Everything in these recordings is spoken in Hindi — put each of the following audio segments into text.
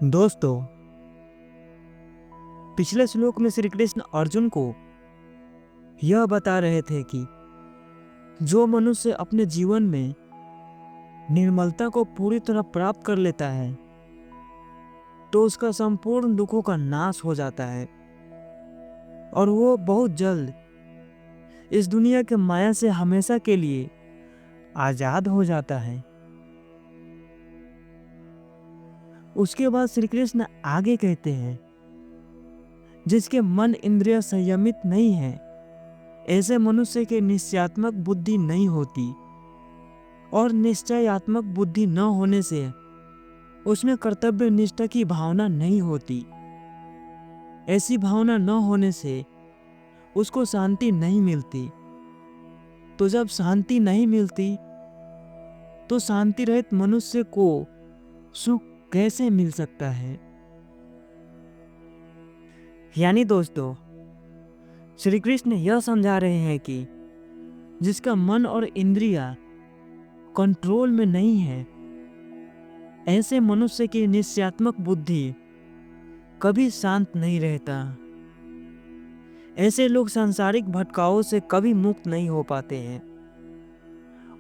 दोस्तों, पिछले श्लोक में श्री कृष्ण अर्जुन को यह बता रहे थे कि जो मनुष्य अपने जीवन में निर्मलता को पूरी तरह प्राप्त कर लेता है तो उसका संपूर्ण दुखों का नाश हो जाता है और वो बहुत जल्द इस दुनिया के माया से हमेशा के लिए आजाद हो जाता है। उसके बाद श्री कृष्ण आगे कहते हैं, जिसके मन इंद्रिय संयमित नहीं है ऐसे मनुष्य के निश्चयात्मक बुद्धि नहीं होती और निश्चयात्मक बुद्धि न होने से उसमें कर्तव्य निष्ठा की भावना नहीं होती। ऐसी भावना न होने से उसको शांति नहीं मिलती। तो जब शांति नहीं मिलती तो शांति रहित मनुष्य को सुख कैसे मिल सकता है। यानी दोस्तों, श्री कृष्ण यह समझा रहे हैं कि जिसका मन और इंद्रियां कंट्रोल में नहीं है ऐसे मनुष्य की निश्चयात्मक बुद्धि कभी शांत नहीं रहता। ऐसे लोग सांसारिक भटकाओं से कभी मुक्त नहीं हो पाते हैं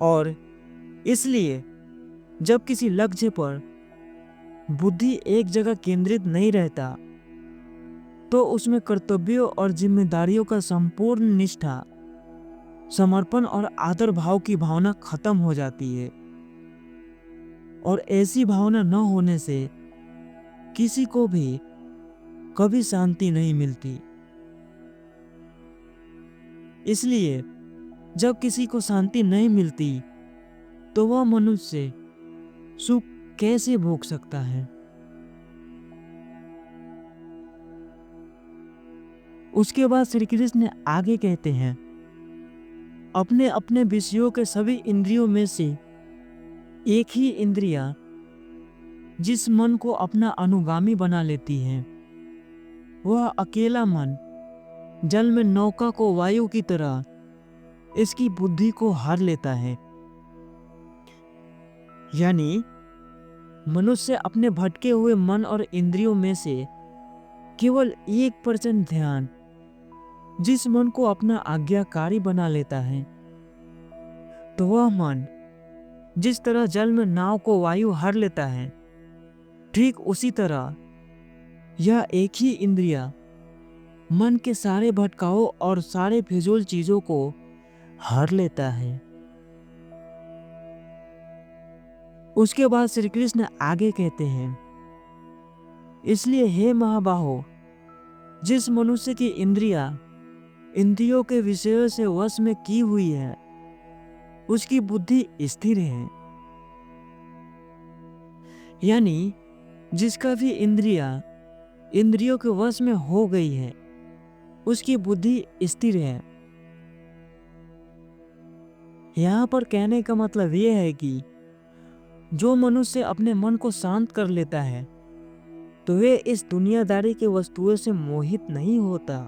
और इसलिए जब किसी लक्ष्य पर बुद्धि एक जगह केंद्रित नहीं रहता तो उसमें कर्तव्यों और जिम्मेदारियों का संपूर्ण निष्ठा, समर्पण और आदर भाव की भावना खत्म हो जाती है और ऐसी भावना न होने से किसी को भी कभी शांति नहीं मिलती। इसलिए जब किसी को शांति नहीं मिलती तो वह मनुष्य सुख कैसे भोग सकता है। उसके बाद श्री कृष्ण आगे कहते हैं, अपने अपने विषयों के सभी इंद्रियों में से एक ही इंद्रिया जिस मन को अपना अनुगामी बना लेती है वह अकेला मन जल में नौका को वायु की तरह इसकी बुद्धि को हर लेता है। यानी मनुष्य अपने भटके हुए मन और इंद्रियों में से केवल 1% ध्यान जिस मन को अपना आज्ञाकारी बना लेता है तो वह मन जिस तरह जल में नाव को वायु हर लेता है ठीक उसी तरह यह एक ही इंद्रिया मन के सारे भटकाओं और सारे फिजूल चीजों को हर लेता है। उसके बाद श्री कृष्ण आगे कहते हैं, इसलिए हे महाबाहो, जिस मनुष्य की इंद्रियों के विषयों से वश में की हुई है उसकी बुद्धि स्थिर है। यानी जिसका भी इंद्रियों के वश में हो गई है उसकी बुद्धि स्थिर है। यहाँ पर कहने का मतलब यह है कि जो मनुष्य अपने मन को शांत कर लेता है तो वे इस दुनियादारी के वस्तुओं से मोहित नहीं होता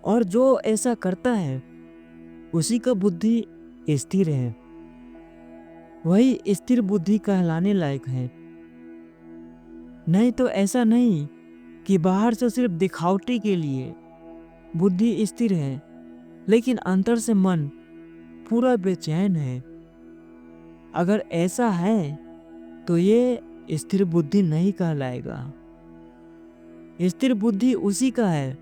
और जो ऐसा करता है उसी का बुद्धि स्थिर है, वही स्थिर बुद्धि कहलाने लायक है। नहीं तो ऐसा नहीं कि बाहर से सिर्फ दिखावटी के लिए बुद्धि स्थिर है लेकिन अंतर से मन पूरा बेचैन है। अगर ऐसा है तो ये स्थिर बुद्धि नहीं कहलाएगा। स्थिर बुद्धि उसी का है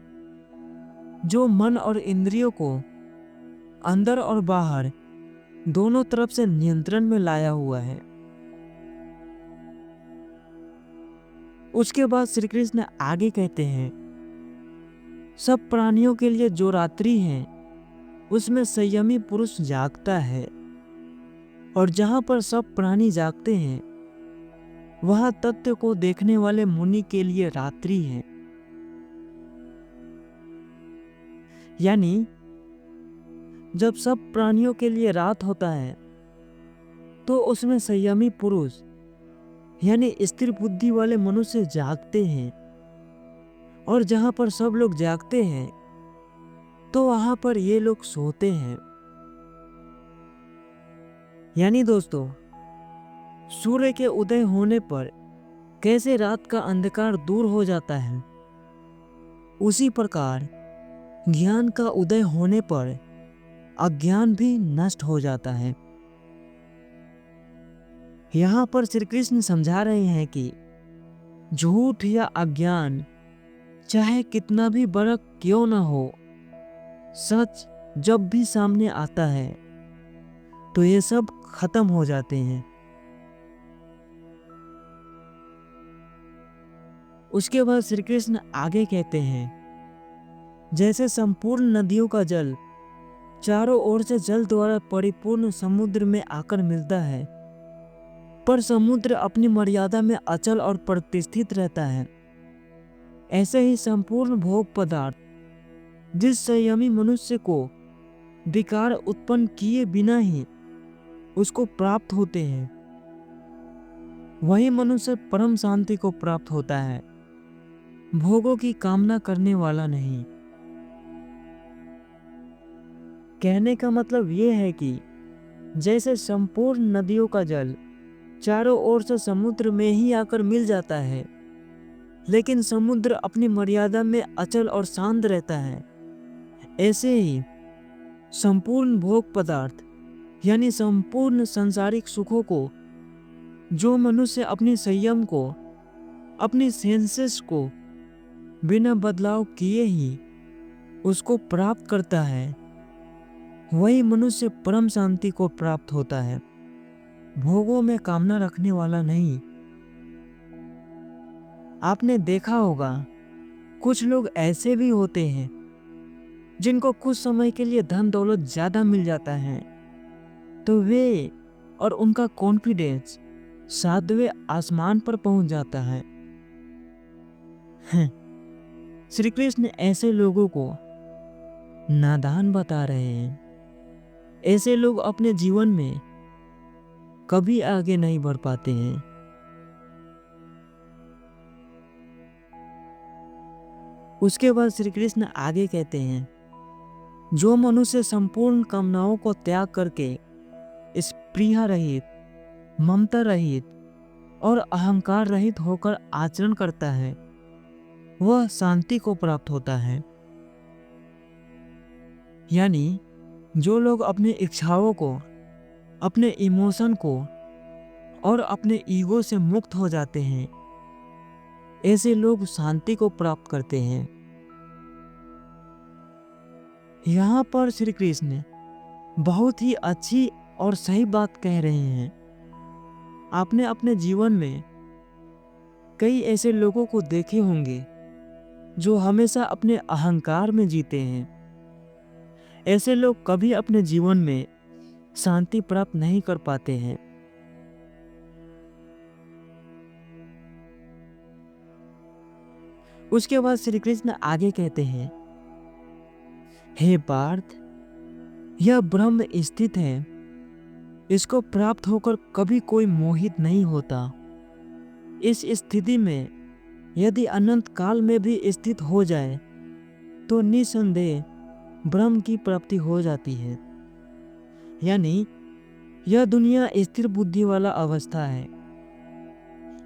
जो मन और इंद्रियों को अंदर और बाहर दोनों तरफ से नियंत्रण में लाया हुआ है। उसके बाद श्री कृष्ण आगे कहते हैं, सब प्राणियों के लिए जो रात्रि है उसमें संयमी पुरुष जागता है और जहां पर सब प्राणी जागते हैं वहां तत्व को देखने वाले मुनि के लिए रात्रि है। यानी जब सब प्राणियों के लिए रात होता है तो उसमें संयमी पुरुष यानी स्थिर बुद्धि वाले मनुष्य जागते हैं और जहां पर सब लोग जागते हैं तो वहां पर ये लोग सोते हैं। यानी दोस्तों, सूर्य के उदय होने पर कैसे रात का अंधकार दूर हो जाता है, उसी प्रकार ज्ञान का उदय होने पर अज्ञान भी नष्ट हो जाता है। यहाँ पर श्री कृष्ण समझा रहे हैं कि झूठ या अज्ञान चाहे कितना भी बड़ा क्यों ना हो, सच जब भी सामने आता है तो ये सब खत्म हो जाते हैं। उसके बाद श्री कृष्ण आगे कहते हैं, जैसे संपूर्ण नदियों का जल चारों ओर से जल द्वारा परिपूर्ण समुद्र में आकर मिलता है, पर समुद्र अपनी मर्यादा में अचल और प्रतिष्ठित रहता है, ऐसे ही संपूर्ण भोग पदार्थ जिस संयमी मनुष्य को विकार उत्पन्न किए बिना ही उसको प्राप्त होते हैं, वही मनुष्य परम शांति को प्राप्त होता है, भोगों की कामना करने वाला नहीं। कहने का मतलब ये है कि जैसे संपूर्ण नदियों का जल चारों ओर से समुद्र में ही आकर मिल जाता है, लेकिन समुद्र अपनी मर्यादा में अचल और शांत रहता है, ऐसे ही संपूर्ण भोग पदार्थ यानी संपूर्ण सांसारिक सुखों को जो मनुष्य अपनी संयम को, अपनी सेंसेस को बिना बदलाव किए ही उसको प्राप्त करता है, वही मनुष्य परम शांति को प्राप्त होता है, भोगों में कामना रखने वाला नहीं। आपने देखा होगा कुछ लोग ऐसे भी होते हैं जिनको कुछ समय के लिए धन दौलत ज्यादा मिल जाता है तो वे और उनका कॉन्फिडेंस सातवें आसमान पर पहुंच जाता है। श्री कृष्ण ऐसे लोगों को नादान बता रहे हैं। ऐसे लोग अपने जीवन में कभी आगे नहीं बढ़ पाते हैं। उसके बाद श्री कृष्ण आगे कहते हैं, जो मनुष्य संपूर्ण कामनाओं को त्याग करके स्पृहा रहित, ममता रहित और अहंकार रहित होकर आचरण करता है, वह शांति को प्राप्त होता है। यानी जो लोग अपनी इच्छाओं को, अपने इमोशन को और अपने ईगो से मुक्त हो जाते हैं, ऐसे लोग शांति को प्राप्त करते हैं। यहाँ पर श्री कृष्ण बहुत ही अच्छी और सही बात कह रहे हैं। आपने अपने जीवन में कई ऐसे लोगों को देखे होंगे जो हमेशा अपने अहंकार में जीते हैं। ऐसे लोग कभी अपने जीवन में शांति प्राप्त नहीं कर पाते हैं। उसके बाद श्री कृष्ण आगे कहते हैं, हे पार्थ, यह ब्रह्म स्थित है, इसको प्राप्त होकर कभी कोई मोहित नहीं होता। इस स्थिति में यदि अनंत काल में भी स्थित हो जाए तो निसंदेह ब्रह्म की प्राप्ति हो जाती है। यानी यह दुनिया स्थिर बुद्धि वाला अवस्था है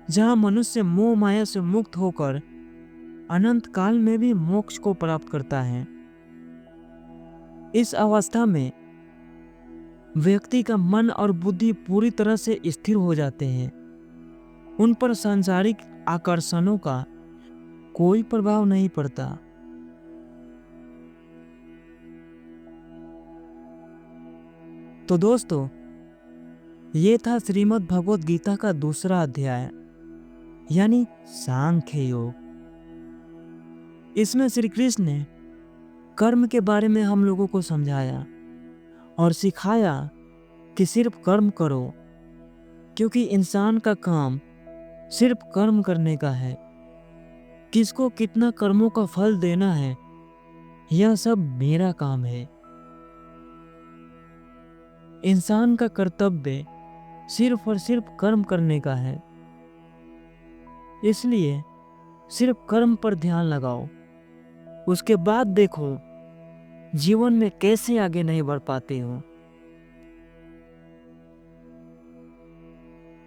जहां मनुष्य मोह माया से मुक्त होकर अनंत काल में भी मोक्ष को प्राप्त करता है। इस अवस्था में व्यक्ति का मन और बुद्धि पूरी तरह से स्थिर हो जाते हैं। उन पर सांसारिक आकर्षणों का कोई प्रभाव नहीं पड़ता। तो दोस्तों, ये था श्रीमद् भगवद गीता का दूसरा अध्याय यानी सांख्य योग। इसमें श्री कृष्ण ने कर्म के बारे में हम लोगों को समझाया और सिखाया कि सिर्फ कर्म करो, क्योंकि इंसान का काम सिर्फ कर्म करने का है। किसको कितना कर्मों का फल देना है, यह सब मेरा काम है। इंसान का कर्तव्य सिर्फ और सिर्फ कर्म करने का है। इसलिए सिर्फ कर्म पर ध्यान लगाओ, उसके बाद देखो जीवन में कैसे आगे नहीं बढ़ पाते हो।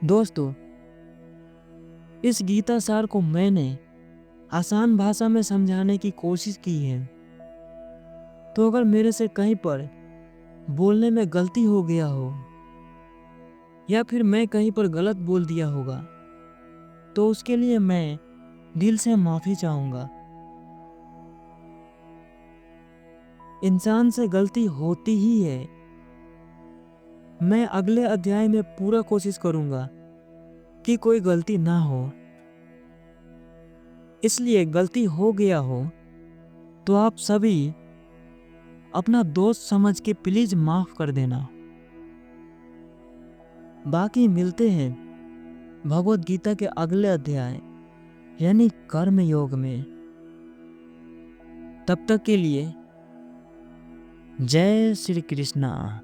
दोस्तों, इस गीता सार को मैंने आसान भाषा में समझाने की कोशिश की है, तो अगर मेरे से कहीं पर बोलने में गलती हो गया हो या फिर मैं कहीं पर गलत बोल दिया होगा, तो उसके लिए मैं दिल से माफी चाहूंगा। इंसान से गलती होती ही है। मैं अगले अध्याय में पूरा कोशिश करूंगा कि कोई गलती ना हो। इसलिए गलती हो गया हो तो आप सभी अपना दोस्त समझ के प्लीज माफ कर देना। बाकी मिलते हैं भगवत गीता के अगले अध्याय यानी कर्म योग में। तब तक के लिए जय श्री कृष्णा।